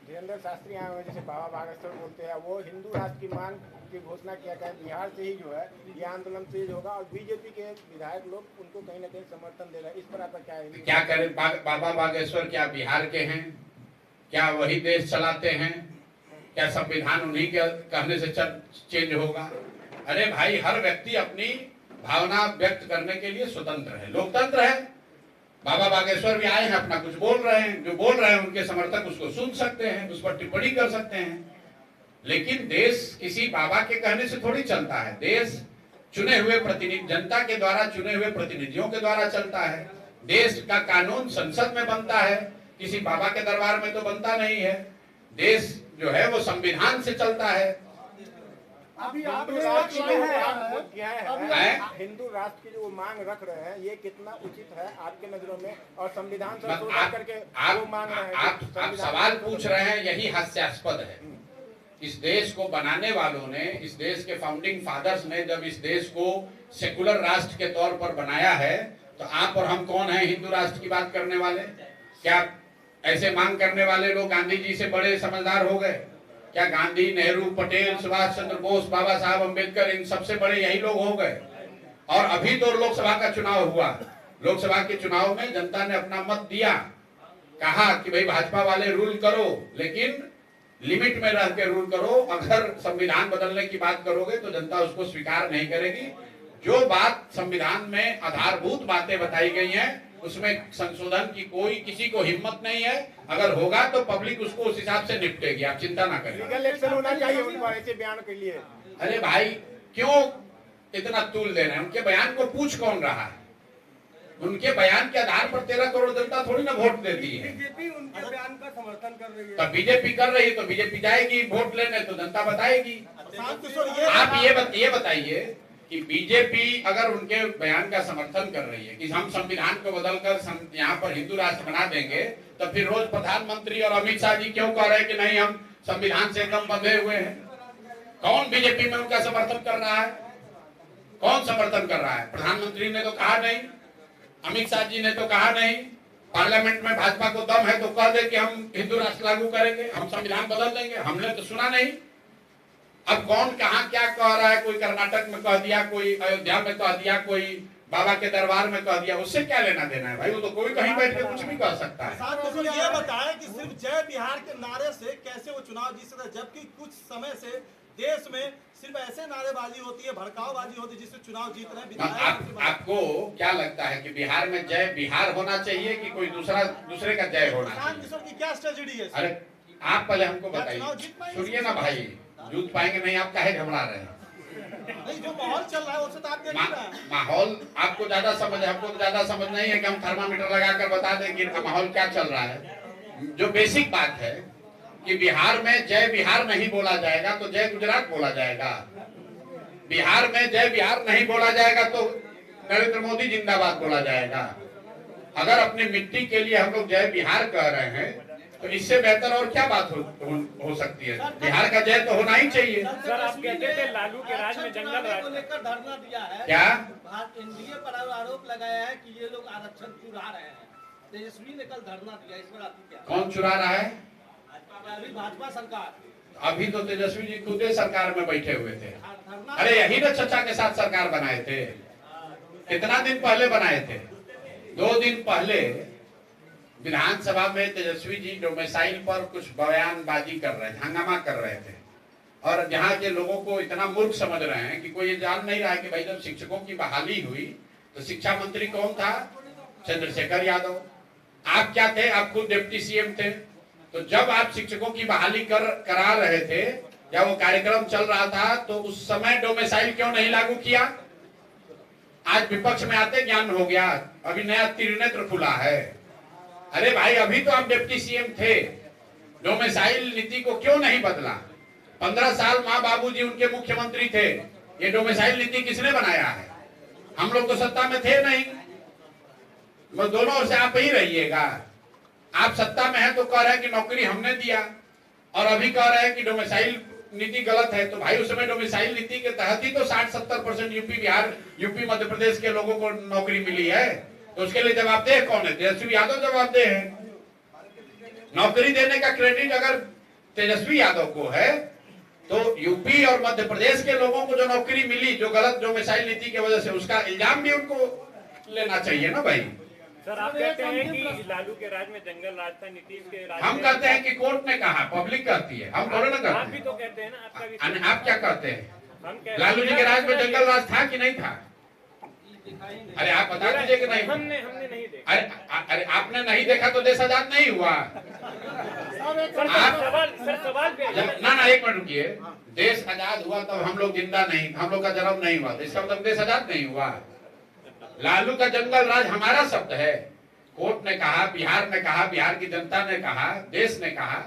[SPEAKER 8] धीरेन्द्र शास्त्री आए हुए, जैसे बाबा बागेश्वर बोलते हैं, वो हिंदू राष्ट्र की मांग की घोषणा किया गया, बिहार से ही जो है ये आंदोलन तेज होगा, और बीजेपी के विधायक लोग उनको कहीं ना कहीं समर्थन दे रहे हैं। इस पर आपका क्या है?
[SPEAKER 2] क्या करें? बाबा बागेश्वर क्या बिहार के हैं? क्या वही देश चलाते हैं? क्या संविधान उन्हीं के कहने से चेंज होगा? अरे भाई, हर व्यक्ति अपनी भावना व्यक्त करने के लिए स्वतंत्र है, लोकतंत्र है। बाबा बागेश्वर भी आए हैं, अपना कुछ बोल रहे हैं, जो बोल रहे हैं उनके समर्थक उसको सुन सकते हैं, उस पर टिप्पणी कर सकते हैं। लेकिन देश किसी बाबा के कहने से थोड़ी चलता है। देश चुने हुए प्रतिनिधि, जनता के द्वारा चुने हुए प्रतिनिधियों के द्वारा चलता है। देश का कानून संसद में बनता है, किसी बाबा के दरबार में तो बनता नहीं है। देश जो है वो संविधान से चलता है।
[SPEAKER 8] अभी आप हिंदू राष्ट्र की जो मांग रख रहे हैं, ये कितना उचित है आपके नजरों में? और संविधान संशोधन करके वो मांग रहे हैं,
[SPEAKER 2] आप सवाल पूछ रहे हैं, यही हास्यास्पद है। इस देश को बनाने वालों ने, इस देश के फाउंडिंग फादर्स ने जब इस देश को सेकुलर राष्ट्र के तौर पर बनाया है, तो आप और हम कौन है हिंदू राष्ट्र की बात करने वाले? क्या ऐसे मांग करने वाले लोग गांधी जी से बड़े समझदार हो गए? क्या गांधी, नेहरू, पटेल, सुभाष चंद्र बोस, बाबा साहब अम्बेडकर, इन सबसे बड़े यही लोग हो गए? और अभी तो लोकसभा का चुनाव हुआ, लोकसभा के चुनाव में जनता ने अपना मत दिया, कहा कि भाई भाजपा वाले रूल करो, लेकिन लिमिट में रह के रूल करो। अगर संविधान बदलने की बात करोगे तो जनता उसको स्वीकार नहीं करेगी। जो बात संविधान में आधारभूत बातें बताई गई हैं, उसमें संशोधन की कोई किसी को हिम्मत नहीं है। अगर होगा तो पब्लिक उसको उस हिसाब से निपटेगी, आप चिंता ना करें।
[SPEAKER 8] लीगल एक्शन होना चाहिए उन पर ऐसे बयान के लिए।
[SPEAKER 2] अरे भाई, क्यों इतना तूल दे रहे हैं? उनके बयान को पूछ कौन रहा है? उनके बयान के आधार पर 13 करोड़ जनता थोड़ी ना वोट देती है।
[SPEAKER 5] बीजेपी उनके बयान का समर्थन कर रही है।
[SPEAKER 2] तो बीजेपी कर रही है तो बीजेपी जाएगी वोट लेने, तो जनता बताएगी। आप ये बताइए कि बीजेपी अगर उनके बयान का समर्थन कर रही है कि हम संविधान को बदलकर यहाँ पर हिंदू राष्ट्र बना देंगे, तो फिर रोज प्रधानमंत्री और अमित शाह जी क्यों कह रहे हैं कि नहीं हम संविधान से एकदम बंधे हुए हैं? कौन बीजेपी में उनका समर्थन कर रहा है? कौन समर्थन कर रहा है? प्रधानमंत्री ने तो कहा नहीं, अमित शाह जी ने तो कहा नहीं, पार्लियामेंट में भाजपा को दम है तो कह दे कि हम हिंदू राष्ट्र लागू करेंगे, हम संविधान बदल देंगे। हमने तो सुना नहीं। अब कौन कहाँ क्या कह रहा है? कोई कर्नाटक में कह दिया, कोई अयोध्या में कह दिया, कोई बाबा के दरबार में कह दिया, उससे क्या लेना देना है भाई? वो तो कोई कहीं बैठ के कुछ भी कह सकता है।
[SPEAKER 3] ये बताया कि सिर्फ जय बिहार के नारे से कैसे वो चुनाव जीत सकता है, जबकि कुछ समय से देश में सिर्फ ऐसे नारेबाजी होती है, भड़काऊबाजी होती है जिससे चुनाव जीत रहे हैं।
[SPEAKER 2] आपको क्या लगता है कि बिहार में जय बिहार होना चाहिए कि कोई दूसरे का जय होना चाहिए?
[SPEAKER 3] किशोर की क्या स्ट्रेटेजी है?
[SPEAKER 2] अरे आप पहले हमको बताइए, सुनिए ना भाई, जीत पाएंगे नहीं, आप काहे घबरा रहे हैं?
[SPEAKER 3] नहीं, जो माहौल चल रहा है उससे तो आप देख रहे हैं।
[SPEAKER 2] माहौल आपको ज्यादा समझ है, हमको तो ज्यादा समझ नहीं है कि हम थर्मामीटर लगाकर बता दें कि माहौल क्या चल रहा है। जो बेसिक बात है कि बिहार में जय बिहार नहीं बोला जाएगा तो जय गुजरात बोला जाएगा। बिहार में जय बिहार नहीं बोला जाएगा तो नरेंद्र मोदी जिंदाबाद बोला जाएगा। अगर अपनी मिट्टी के लिए हम लोग जय बिहार कह रहे हैं तो इससे बेहतर और क्या बात हो सकती है? बिहार का जय तो होना ही चाहिए।
[SPEAKER 7] सर आप कहते थे लालू के राज में जंगल राज
[SPEAKER 5] को लेकर धरना दिया है,
[SPEAKER 2] क्या
[SPEAKER 5] एनडीए पर आरोप लगाया है कि ये लोग आरक्षण चुरा रहे हैं। तेजस्वी ने कल धरना दिया, इस पर आपकी क्या?
[SPEAKER 2] कौन चुरा रहा है?
[SPEAKER 5] अभी भाजपा सरकार।
[SPEAKER 2] अभी तो तेजस्वी जी खुद सरकार में बैठे हुए थे। अरे यही ना चचा के साथ सरकार बनाए थे। कितना दिन पहले बनाए थे? 2 दिन पहले विधानसभा में तेजस्वी जी डोमिसाइल पर कुछ बयानबाजी कर रहे थे, हंगामा कर रहे थे, और जहाँ के लोगों को इतना मूर्ख समझ रहे हैं कि कोई ये जान नहीं रहा है कि भाई जब शिक्षकों की बहाली हुई तो शिक्षा मंत्री कौन था? चंद्रशेखर यादव। आप क्या थे? आप खुद डिप्टी सीएम थे। तो जब आप शिक्षकों की बहाली करा रहे थे या वो कार्यक्रम चल रहा था तो उस समय डोमिसाइल क्यों नहीं लागू किया? आज विपक्ष में आते ज्ञान हो गया, अभी नया त्रिनेत्र खुला है। अरे भाई अभी तो आप डिप्टी सीएम थे, डोमिसाइल नीति को क्यों नहीं बदला? 15 साल माँ बाबूजी उनके मुख्यमंत्री थे। ये डोमिसाइल नीति किसने बनाया है? हम लोग तो सत्ता में थे नहीं। वो दोनों ओर से आप ही रहिएगा। आप सत्ता में है तो कह रहे हैं कि नौकरी हमने दिया, और अभी कह रहे हैं कि डोमिसाइल नीति गलत है। तो भाई उस समय डोमिसाइल नीति के तहत ही तो 60-70% यूपी मध्य प्रदेश के लोगों को नौकरी मिली है। तो उसके लिए जवाबदेह कौन है? तेजस्वी यादव जवाबदेह है। नौकरी देने का क्रेडिट अगर तेजस्वी यादव को है तो यूपी और मध्य प्रदेश के लोगों को जो नौकरी मिली जो गलत डोमिसाइल नीति की वजह से, उसका इल्जाम भी उनको लेना चाहिए ना भाई।
[SPEAKER 7] सर आप कहते हैं कि लालू के राज में जंगल राज था, नीतीश के राज
[SPEAKER 2] हम कहते हैं कि कोर्ट ने कहा, पब्लिक कहती है, हम थोड़ा ना कहते हैं।
[SPEAKER 7] आप भी तो कहते हैं ना, आपका भी
[SPEAKER 2] आप क्या कहते हैं?
[SPEAKER 7] हम कहते हैं
[SPEAKER 2] लालू जी के राज में जंगल राज था कि नहीं था? अरे आप बता दीजिए कि नहीं।
[SPEAKER 7] हमने नहीं देखा।
[SPEAKER 2] अरे आपने नहीं देखा तो देश आजाद नहीं हुआ।
[SPEAKER 7] सवाल पे
[SPEAKER 2] ना एक मिनट रुकिए। देश आजाद हुआ तब हम लोग जिंदा नहीं, हम लोग का जन्म नहीं हुआ, इसका मतलब देश आजाद नहीं हुआ। लालू का जंगल राज हमारा शब्द है। कोर्ट ने कहा, बिहार ने कहा, बिहार की जनता ने कहा, देश ने कहा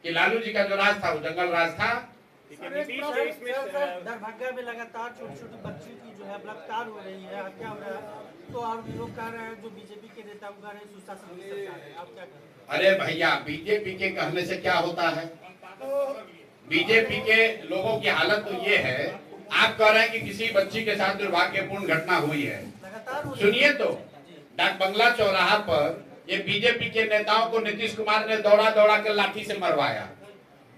[SPEAKER 2] कि लालू जी का जो राज था वो जंगल राज था।
[SPEAKER 5] दरभंगा में लगातार छोटी बच्ची की जो है बलात्कार हो रही है, हत्या हो रहा है, तो और लोग कह रहे हैं जो बीजेपी के नेता कह रहे हैं सुशासन की सरकार है। आप क्या कह रहे हैं?
[SPEAKER 2] अरे भैया बीजेपी के कहने से क्या होता है? बीजेपी के लोगों की हालत तो ये है, आप कह रहे हैं कि किसी बच्ची के साथ दुर्भाग्यपूर्ण घटना हुई है। सुनिए तो, डाक बंगला चौराहा पर ये बीजेपी के नेताओं को नीतीश कुमार ने दौड़ा कर लाठी से मरवाया,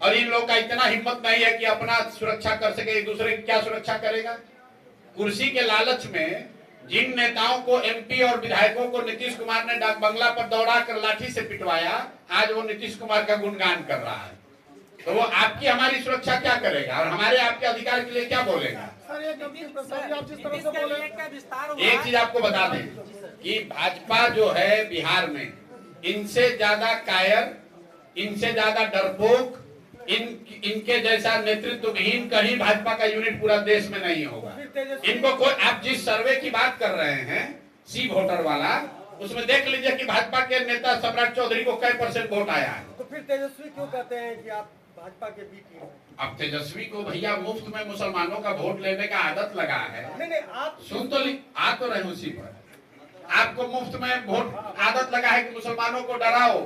[SPEAKER 2] और इन लोगों का इतना हिम्मत नहीं है कि अपना सुरक्षा कर सके, एक दूसरे की क्या सुरक्षा करेगा? कुर्सी के लालच में जिन नेताओं को, एमपी और विधायकों को नीतीश कुमार ने डाक बंगला पर दौड़ा कर लाठी से पिटवाया, आज वो नीतीश कुमार का गुणगान कर रहा है। तो वो आपकी हमारी सुरक्षा क्या करेगा और हमारे आपके अधिकार के लिए क्या बोलेगा? एक चीज आपको बता दें कि भाजपा जो है बिहार में, इनसे ज्यादा कायर, इनसे ज्यादा डरपोक, इनके जैसा नेतृत्व विहीन कहीं भाजपा का यूनिट पूरा देश में नहीं होगा। इनको कोई, आप जिस सर्वे की बात कर रहे हैं सी वोटर वाला, उसमें देख लीजिए कि भाजपा के नेता सम्राट चौधरी को कई % वोट आया है।
[SPEAKER 5] तो फिर तेजस्वी क्यों कहते हैं कि आप भाजपा के बी टीम हैं?
[SPEAKER 2] अब तेजस्वी को भैया मुफ्त में मुसलमानों का वोट लेने का आदत लगा है।
[SPEAKER 5] नहीं आप
[SPEAKER 2] सुन तो आ तो रहे उसी पर, आपको मुफ्त में वोट आदत लगा है कि मुसलमानों को डराओ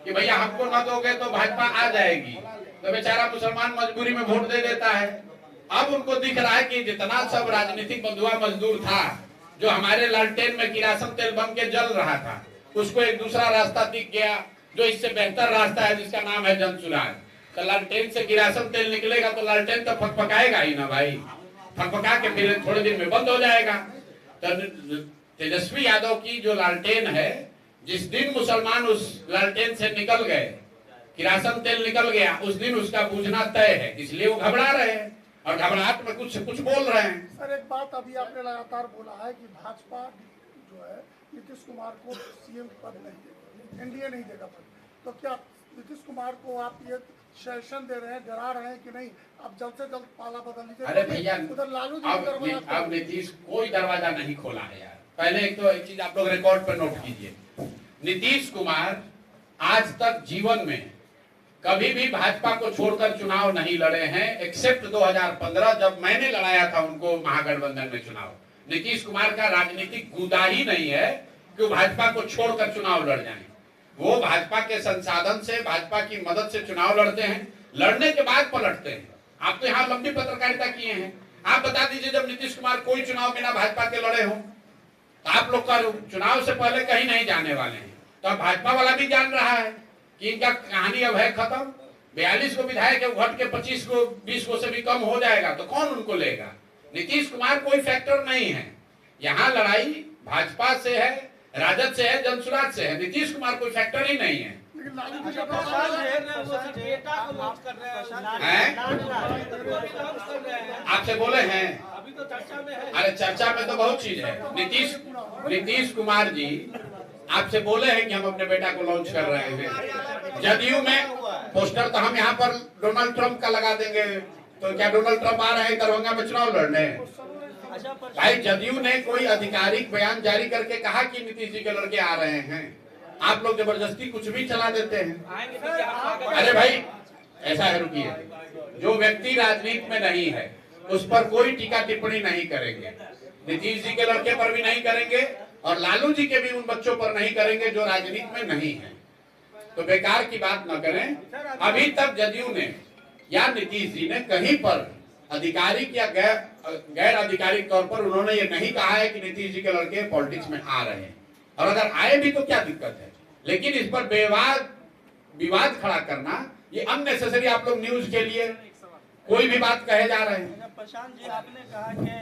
[SPEAKER 2] कि भैया हमको न दोगे तो भाजपा आ जाएगी, तो बेचारा मुसलमान मजबूरी में वोट दे देता है। अब उनको दिख रहा है कि जितना सब राजनीतिक बंधुआ मजदूर था, जो हमारे लालटेन में किरासन तेल बम के जल रहा था, उसको एक दूसरा रास्ता दिख गया जो इससे बेहतर रास्ता है, जिसका नाम है जनसुराज। तो लालटेन से किरासन तेल निकलेगा तो लालटेन तो फकफकाएगा ही ना भाई, फकफका के फिर थोड़े दिन में बंद हो जाएगा। तो तेजस्वी यादव की जो लालटेन है, जिस दिन मुसलमान उस लालटेन से निकल गए, किरासन तेल निकल गया, उस दिन उसका बुझना तय है, इसलिए वो घबरा रहे हैं और घबराहट में कुछ बोल रहे हैं।
[SPEAKER 9] सर एक बात अभी आपने लगातार बोला है कि भाजपा जो है नीतीश कुमार को सीएम पद नहीं देगा, एनडीए नहीं देगा पद, तो क्या नीतीश कुमार को आप ये सेशन दे रहे हैं, डरा रहे हैं कि नहीं अब जल्द से जल्द पाला बदल लीजिए?
[SPEAKER 2] अरे भैया
[SPEAKER 9] उधर लालू जी
[SPEAKER 2] अब नीतीश कोई दरवाजा नहीं खोला है यार। पहले एक तो एक चीज आप लोग रिकॉर्ड पर नोट कीजिए, नीतीश कुमार आज तक जीवन में कभी भी भाजपा को छोड़कर चुनाव नहीं लड़े हैं, एक्सेप्ट 2015 जब मैंने लड़ाया था उनको महागठबंधन में चुनाव। नीतीश कुमार का राजनीतिक गुदा ही नहीं है कि वो भाजपा को छोड़कर चुनाव लड़ जाएं। वो भाजपा के संसाधन से, भाजपा की मदद से चुनाव लड़ते हैं, लड़ने के बाद पलटते हैं। आप तो यहाँ लंबी पत्रकारिता किए हैं, आप बता दीजिए जब नीतीश कुमार कोई चुनाव बिना भाजपा के लड़े हो, तो आप लोग का चुनाव से पहले कहीं नहीं जाने वाले हैं। तो अब भाजपा वाला भी जान रहा है कि इनका कहानी अब है खत्म। 42 को विधायक है, घट के 25 को 20 को से भी कम हो जाएगा, तो कौन उनको लेगा? नीतीश कुमार कोई फैक्टर नहीं है। यहाँ लड़ाई भाजपा से है, राजद से है, जनसुराज से है, नीतीश कुमार कोई फैक्टर ही नहीं है। आपसे बोले हैं
[SPEAKER 5] अभी तो चर्चा में है।
[SPEAKER 2] अरे चर्चा में तो बहुत चीज है। नीतीश कुमार जी आपसे बोले हैं कि हम अपने बेटा को लॉन्च कर रहे हैं। जदयू में पोस्टर तो हम यहाँ पर डोनाल्ड ट्रंप का लगा देंगे, तो क्या डोनाल्ड ट्रंप आ रहे हैं दरभंगा में चुनाव लड़ने? भाई जदयू ने कोई आधिकारिक बयान जारी करके कहा कि नीतीश जी के लड़के आ रहे हैं, आप लोग जबरदस्ती कुछ भी चला देते हैं। अरे भाई ऐसा है, रुकिए, जो व्यक्ति राजनीति में नहीं है उस पर कोई टीका टिप्पणी नहीं करेंगे। नीतीश जी के लड़के पर भी नहीं करेंगे और लालू जी के भी उन बच्चों पर नहीं करेंगे जो राजनीति में नहीं है। तो बेकार की बात न करें। अभी तक जदयू ने या नीतीश जी ने कहीं पर आधिकारिक या गैर आधिकारिक तौर पर उन्होंने ये नहीं कहा है कि नीतीश जी के लड़के पॉलिटिक्स में आ रहे हैं, और अगर आए भी तो क्या दिक्कत है। लेकिन इस पर विवाद खड़ा करना ये अननेसेसरी, आप लोग न्यूज के लिए कोई भी बात कहे जा रहे हैं।
[SPEAKER 10] प्रशांत जी, आपने कहा कि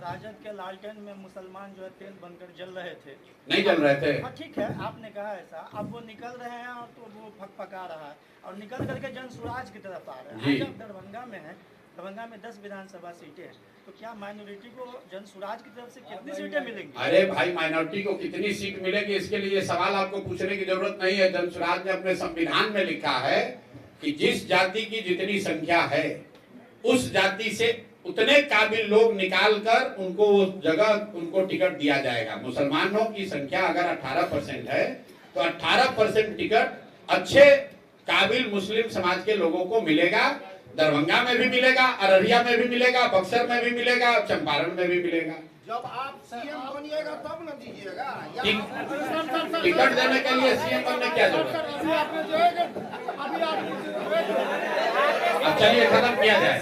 [SPEAKER 10] राजद के लालटेन में मुसलमान जो है तेल बनकर जल रहे थे,
[SPEAKER 2] नहीं जल रहे थे।
[SPEAKER 10] हाँ ठीक है, आपने कहा ऐसा। अब वो निकल रहे हैं और तो वो फकफका रहा है और निकल करके जनसुराज की तरफ आ रहे हैं। जब दरभंगा में है, दरभंगा में 10 विधानसभा सीटें हैं, तो क्या माइनॉरिटी को जनसुराज की तरफ से कितनी सीटें मिलेंगी?
[SPEAKER 2] अरे भाई माइनॉरिटी को कितनी सीट मिलेगी इसके लिए सवाल आपको पूछने की जरूरत नहीं है। जनसुराज ने अपने संविधान में लिखा है कि जिस जाति की जितनी संख्या है उस जाति से उतने काबिल लोग निकाल कर उनको उस जगह उनको टिकट दिया जाएगा। मुसलमानों की संख्या अगर 18% है तो 18% टिकट अच्छे काबिल मुस्लिम समाज के लोगों को मिलेगा। दरभंगा में भी मिलेगा, अररिया में भी मिलेगा, बक्सर में भी मिलेगा, चंपारण में भी मिलेगा।
[SPEAKER 8] जब आप सीएम बनिएगा तब न दीजिएगा।
[SPEAKER 2] टिकट देने के लिए सीएम बनने क्या जरूरत है? अब चलिए खत्म किया जाए।